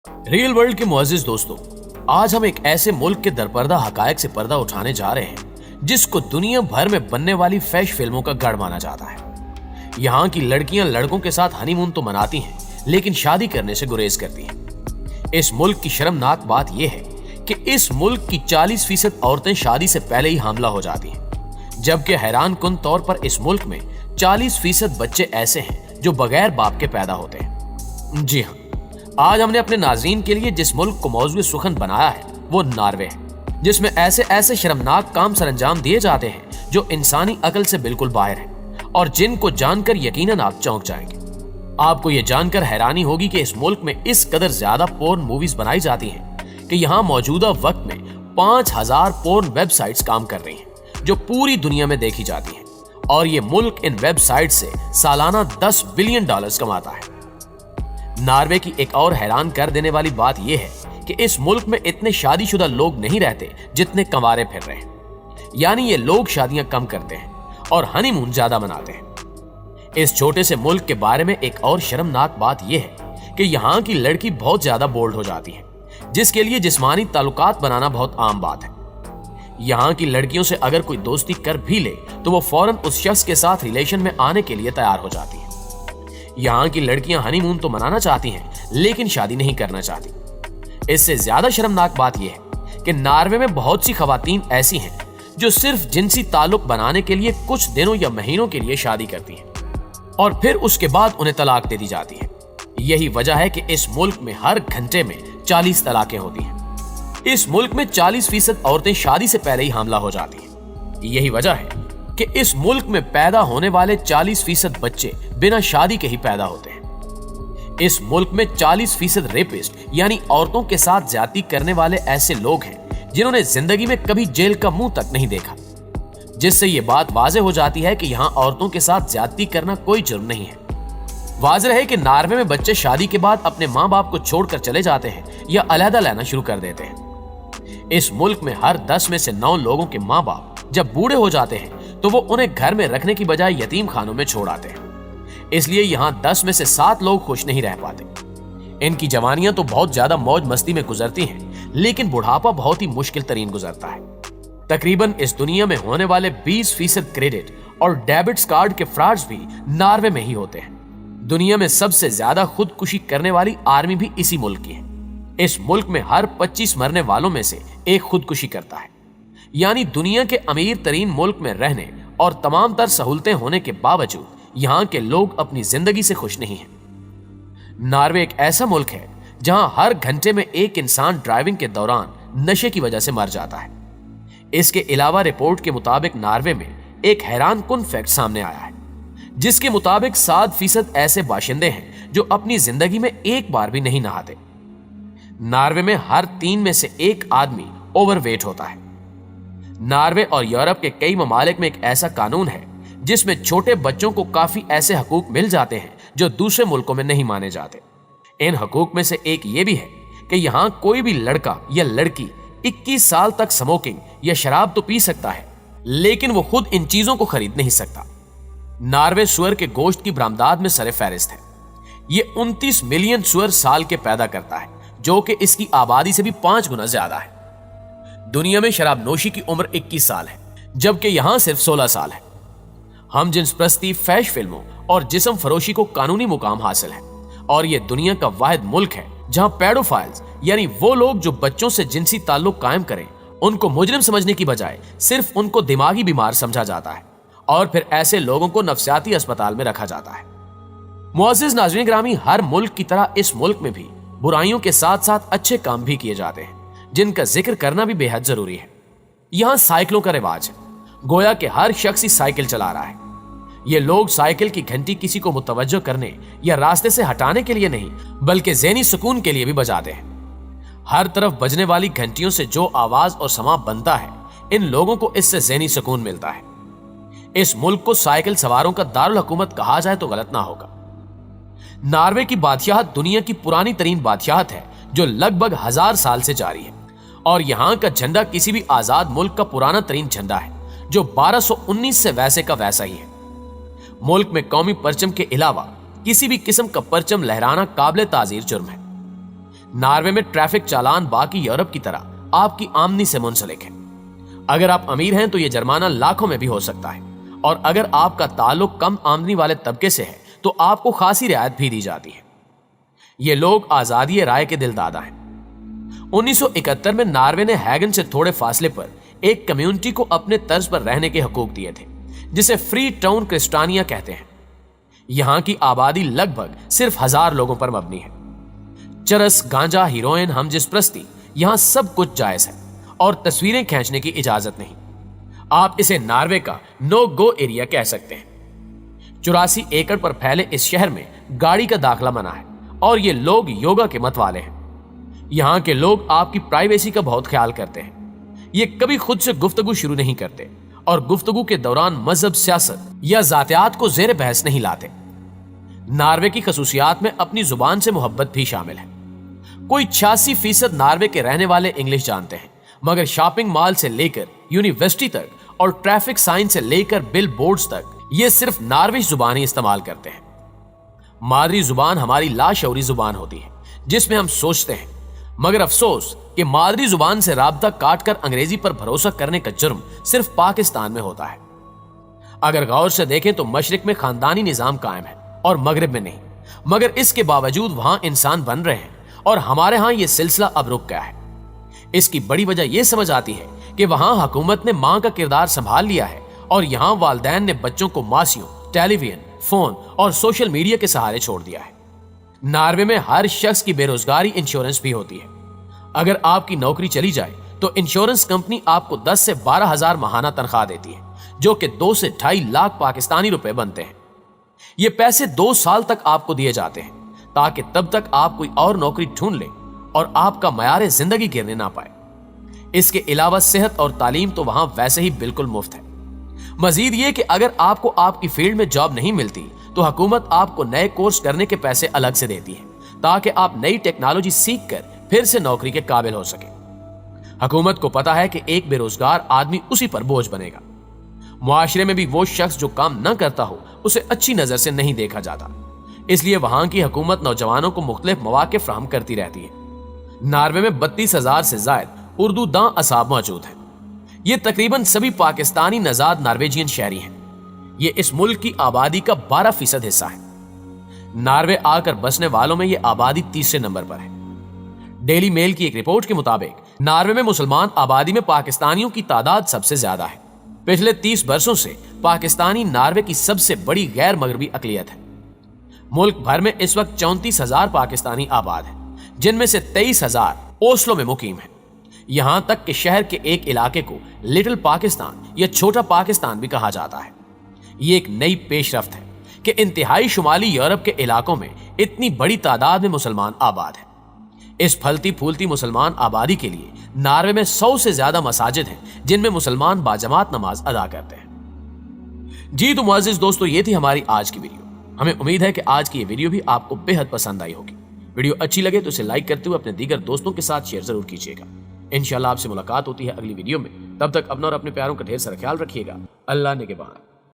Real world के मुअज़्ज़िज़ दोस्तों, आज हम एक ऐसे मुल्क के दरपर्दा हकायक से पर्दा उठाने जा रहे हैं जिसको दुनिया भर में बनने वाली फैश फिल्मों का गढ़ माना जाता है। यहाँ की लड़कियां लड़कों के साथ हनीमून तो मनाती हैं, लेकिन शादी करने से गुरेज करती हैं। इस मुल्क की शर्मनाक बात यह है कि इस मुल्क की 40% औरतें शादी से पहले ही हामला हो जाती हैं, जबकि हैरान कुन तौर पर इस मुल्क में 40% बच्चे ऐसे हैं जो बगैर बाप के पैदा होते हैं। जी हाँ, आज हमने अपने नाज़रीन के लिए जिस मुल्क को मौज़ूए सुखन बनाया है वो नॉर्वे है, जिसमें ऐसे ऐसे शर्मनाक काम सरअंजाम दिए जाते हैं जो इंसानी अकल से बिल्कुल बाहर हैं और जिनको जानकर यकीनन आप चौंक जाएंगे। आपको ये जानकर हैरानी होगी कि इस मुल्क में इस कदर ज्यादा पोर्न मूवीज बनाई जाती हैं कि यहाँ मौजूदा वक्त में 5000 पोर्न वेबसाइट्स काम कर रही हैं जो पूरी दुनिया में देखी जाती हैं, और ये मुल्क इन वेबसाइट से सालाना $10 बिलियन कमाता है। नॉर्वे की एक और हैरान कर देने वाली बात यह है कि इस मुल्क में इतने शादीशुदा लोग नहीं रहते जितने कंवारे फिर रहे हैं, यानी ये लोग शादियां कम करते हैं और हनीमून ज्यादा मनाते हैं। इस छोटे से मुल्क के बारे में एक और शर्मनाक बात यह है कि यहाँ की लड़की बहुत ज्यादा बोल्ड हो जाती है, जिसके लिए जिस्मानी ताल्लुकात बनाना बहुत आम बात है। यहाँ की लड़कियों से अगर कोई दोस्ती कर भी ले तो वो फौरन उस शख्स के साथ रिलेशन में आने के लिए तैयार हो जाती है। यहाँ की लड़कियां हनीमून तो मनाना चाहती हैं, लेकिन शादी नहीं करना चाहती। इससे ज्यादा शर्मनाक बात यह है कि नॉर्वे में बहुत सी खवातीन ऐसी हैं जो सिर्फ जिनसी ताल्लुक बनाने के लिए कुछ दिनों या महीनों के लिए शादी करती हैं और फिर उसके बाद उन्हें तलाक दे दी जाती है। यही वजह है कि इस मुल्क में हर घंटे में 40 तलाकें होती हैं। इस मुल्क में 40% औरतें शादी से पहले ही हामला हो जाती हैं। यही वजह है कि इस मुल्क में पैदा होने वाले 40% बच्चे बिना शादी के ही पैदा होते हैं। इस मुल्क में 40% रेपिस्ट यानी औरतों के साथ ज्यादती करने वाले ऐसे लोग हैं जिन्होंने जिंदगी में कभी जेल का मुंह तक नहीं देखा, जिससे ये बात वाज़ेह हो जाती है कि यहाँ औरतों के साथ ज्यादती करना कोई जुर्म नहीं है। वाज़ेह है कि नॉर्वे में बच्चे शादी के बाद अपने माँ बाप को छोड़कर चले जाते हैं या अलहदा लेना शुरू कर देते हैं। इस मुल्क में हर 10 में से 9 लोगों के माँ बाप जब बूढ़े हो जाते हैं तो वो उन्हें घर में रखने की बजाय यतीम खानों में छोड़ आते हैं। इसलिए यहाँ 10 में से 7 लोग खुश नहीं रह पाते। इनकी जवानियां तो बहुत ज्यादा मौज मस्ती में गुजरती हैं, लेकिन बुढ़ापा बहुत ही मुश्किल तरीन गुजरता है। तकरीबन इस दुनिया में होने वाले 20% क्रेडिट और डेबिट्स कार्ड के फ्रॉड्स भी नॉर्वे में ही होते हैं। दुनिया में सबसे ज्यादा खुदकुशी करने वाली आर्मी भी इसी मुल्क की है। इस मुल्क में हर 25 मरने वालों में से एक खुदकुशी करता है, यानी दुनिया के अमीर तरीन मुल्क में रहने और तमाम तर सहूलतें होने के बावजूद यहाँ के लोग अपनी जिंदगी से खुश नहीं हैं। नॉर्वे एक ऐसा मुल्क है जहां हर घंटे में एक इंसान ड्राइविंग के दौरान नशे की वजह से मर जाता है। इसके अलावा रिपोर्ट के मुताबिक नॉर्वे में एक हैरान कुन फैक्ट सामने आया है, जिसके मुताबिक 7% ऐसे बाशिंदे हैं जो अपनी जिंदगी में एक बार भी नहीं नहाते। नॉर्वे में हर 3 में से 1 आदमी ओवरवेट होता है। नॉर्वे और यूरोप के कई ममालिक में एक ऐसा कानून है जिसमें छोटे बच्चों को काफी ऐसे हकूक मिल जाते हैं जो दूसरे मुल्कों में नहीं माने जाते। इन हकूक में से एक ये भी है कि यहाँ कोई भी लड़का या लड़की 21 साल तक स्मोकिंग या शराब तो पी सकता है, लेकिन वो खुद इन चीजों को खरीद नहीं सकता। नॉर्वे सुअर के गोश्त की बरामदात में सरे फहरिस्त है। ये 29 मिलियन सुअर साल के पैदा करता है, जो कि इसकी आबादी से भी 5 गुना ज्यादा है। दुनिया में शराब नोशी की उम्र 21 साल है, जबकि यहां सिर्फ 16 साल है। हम जिन्स प्रस्ती, फैश फिल्मों और जिस्म फरोशी को कानूनी मुकाम हासिल है, और यह दुनिया का वाहिद मुल्क है जहां पेडोफाइल्स यानी वो लोग जो बच्चों से जिनसी ताल्लुक कायम करें, उनको मुजरिम समझने की बजाय सिर्फ उनको दिमागी बीमार समझा जाता है और फिर ऐसे लोगों को नफ्सियाती अस्पताल में रखा जाता है। मुअज़्ज़िज़ नाज़रीन ग्रामी, हर मुल्क की तरह इस मुल्क में भी बुराइयों के साथ साथ अच्छे काम भी किए जाते हैं, जिनका जिक्र करना भी बेहद जरूरी है। यहाँ साइकिलों का रिवाज है, गोया कि हर शख्स ही साइकिल चला रहा है। ये लोग साइकिल की घंटी किसी को मुतवज्जो करने या रास्ते से हटाने के लिए नहीं, बल्कि ज़हनी सुकून के लिए भी बजाते हैं। हर तरफ बजने वाली घंटियों से जो आवाज और समा बनता है, इन लोगों को इससे ज़हनी सुकून मिलता है। इस मुल्क को साइकिल सवारों का दारुल हुकूमत कहा जाए तो गलत ना होगा। नॉर्वे की बादशाहत दुनिया की पुरानी तरीन बादशाहत है जो लगभग 1000 साल से जारी है, और यहाँ का झंडा किसी भी आजाद मुल्क का पुराना तरीन झंडा है जो 1219 से वैसे का वैसा ही है। मुल्क में कौमी परचम के अलावा किसी भी किस्म का परचम लहराना काबिल ताजीर जुर्म है। नार्वे में ट्रैफिक चालान बाकी यूरोप की तरह आपकी आमदनी से मुंसलिक है। अगर आप अमीर हैं तो यह जुर्माना लाखों में भी हो सकता है, और अगर आपका ताल्लुक कम आमदनी वाले तबके से है तो आपको खासी रियायत भी दी जाती है। ये लोग आजादी राय के दिलदादा हैं। 1971 में नार्वे ने हैगन से थोड़े फासले पर एक कम्युनिटी को अपने तर्ज पर रहने के हकूक दिए थे, जिसे फ्री टाउन क्रिस्टानिया कहते हैं। यहां की आबादी लगभग सिर्फ 1000 लोगों पर मबनी है। चरस, गांजा, हीरोइन, हमजिसप्रस्ती, यहां सब कुछ जायज है और तस्वीरें खींचने की इजाजत नहीं। आप इसे नार्वे का नो गो एरिया कह सकते हैं। 84 एकड़ पर फैले इस शहर में गाड़ी का दाखला मना है और ये लोग योगा के मत वाले हैं। यहाँ के लोग आपकी प्राइवेसी का बहुत ख्याल करते हैं। ये कभी खुद से गुफ्तगू शुरू नहीं करते और गुफ्तगू के दौरान मजहब, सियासत या जातियात को जेर बहस नहीं लाते। नार्वे की खसूसियात में अपनी जुबान से मोहब्बत भी शामिल है। कोई 86% नार्वे के रहने वाले इंग्लिश जानते हैं, मगर शॉपिंग मॉल से लेकर यूनिवर्सिटी तक और ट्रैफिक साइन से लेकर बिल बोर्ड्स तक ये सिर्फ नार्विश जुबान ही इस्तेमाल करते हैं। मादरी जुबान हमारी लाशऊरी जुबान होती है जिसमें हम सोचते हैं, मगर अफसोस कि मादरी जुबान से राब्ता काट कर अंग्रेजी पर भरोसा करने का जुर्म सिर्फ पाकिस्तान में होता है। अगर गौर से देखें तो मशरिक में खानदानी निजाम कायम है और मगरिब में नहीं, मगर इसके बावजूद वहां इंसान बन रहे हैं और हमारे यहां यह सिलसिला अब रुक गया है। इसकी बड़ी वजह यह समझ आती है कि वहां हुकूमत ने मां का किरदार संभाल लिया है और यहां वालिदैन ने बच्चों को मासियों, टेलीविजन, फोन और सोशल मीडिया के सहारे छोड़ दिया है। नार्वे में हर शख्स की बेरोजगारी इंश्योरेंस भी होती है। अगर आपकी नौकरी चली जाए तो इंश्योरेंस कंपनी आपको 10 से 12 हजार माहाना तनख्वाह देती है, जो कि 2 से 2.5 लाख पाकिस्तानी रुपए बनते हैं। ये पैसे 2 साल तक आपको दिए जाते हैं ताकि तब तक आप कोई और नौकरी ढूंढ ले और आपका मयार जिंदगी गिरने ना पाए। इसके अलावा सेहत और तालीम तो वहां वैसे ही बिल्कुल मुफ्त है। मजीद ये कि अगर आपको आपकी फील्ड में जॉब नहीं मिलती तो हुकूमत आपको नए कोर्स करने के पैसे अलग से देती है ताकि आप नई टेक्नोलॉजी सीख कर फिर से नौकरी के काबिल हो सके। हुकूमत को पता है कि एक बेरोजगार आदमी उसी पर बोझ बनेगा। मुआशरे में भी वो शख्स जो काम न करता हो उसे अच्छी नजर से नहीं देखा जाता, इसलिए वहां की हुकूमत नौजवानों को मुख्तलिफ मौके फराहम करती रहती है। नार्वे में 32,000 से ज्यादा उर्दू दां असाब मौजूद हैं। ये तकरीबन सभी पाकिस्तानी नजाद नार्वेजियन शहरी हैं। ये इस मुल्क की आबादी का 12% हिस्सा है। नार्वे आकर बसने वालों में ये आबादी 30 नंबर पर है। डेली मेल की एक रिपोर्ट के मुताबिक नार्वे में मुसलमान आबादी में पाकिस्तानियों की तादाद सबसे ज्यादा है। पिछले 30 बरसों से पाकिस्तानी नार्वे की सबसे बड़ी गैर मगरबी अकलियत है। मुल्क भर में इस वक्त 34,000 पाकिस्तानी आबाद है, जिनमें से 23,000 ओस्लो में मुकीम है। यहां तक कि शहर के एक इलाके को लिटिल पाकिस्तान या छोटा पाकिस्तान भी कहा जाता है। ये एक नई पेशरफ्त है कि इंतहाई शुमाली यूरोप के इलाकों में इतनी बड़ी तादाद में मुसलमान आबाद है। इस फलती फूलती मुसलमान आबादी के लिए नार्वे में 100 से ज्यादा मसाजिद हैं जिनमें मुसलमान बाजमात नमाज अदा करते हैं। जी तो मुअज़्ज़िज़ दोस्तों, ये थी हमारी आज की वीडियो। हमें उम्मीद है कि आज की ये वीडियो भी आपको बेहद पसंद आई होगी। वीडियो अच्छी लगे तो इसे लाइक करते हुए अपने दीगर दोस्तों के साथ शेयर जरूर कीजिएगा। इंशाल्लाह आपसे मुलाकात होती है अगली वीडियो में। तब तक अपना और अपने प्यारों का ढेर सारा ख्याल रखिएगा। अल्लाह ने के बाद।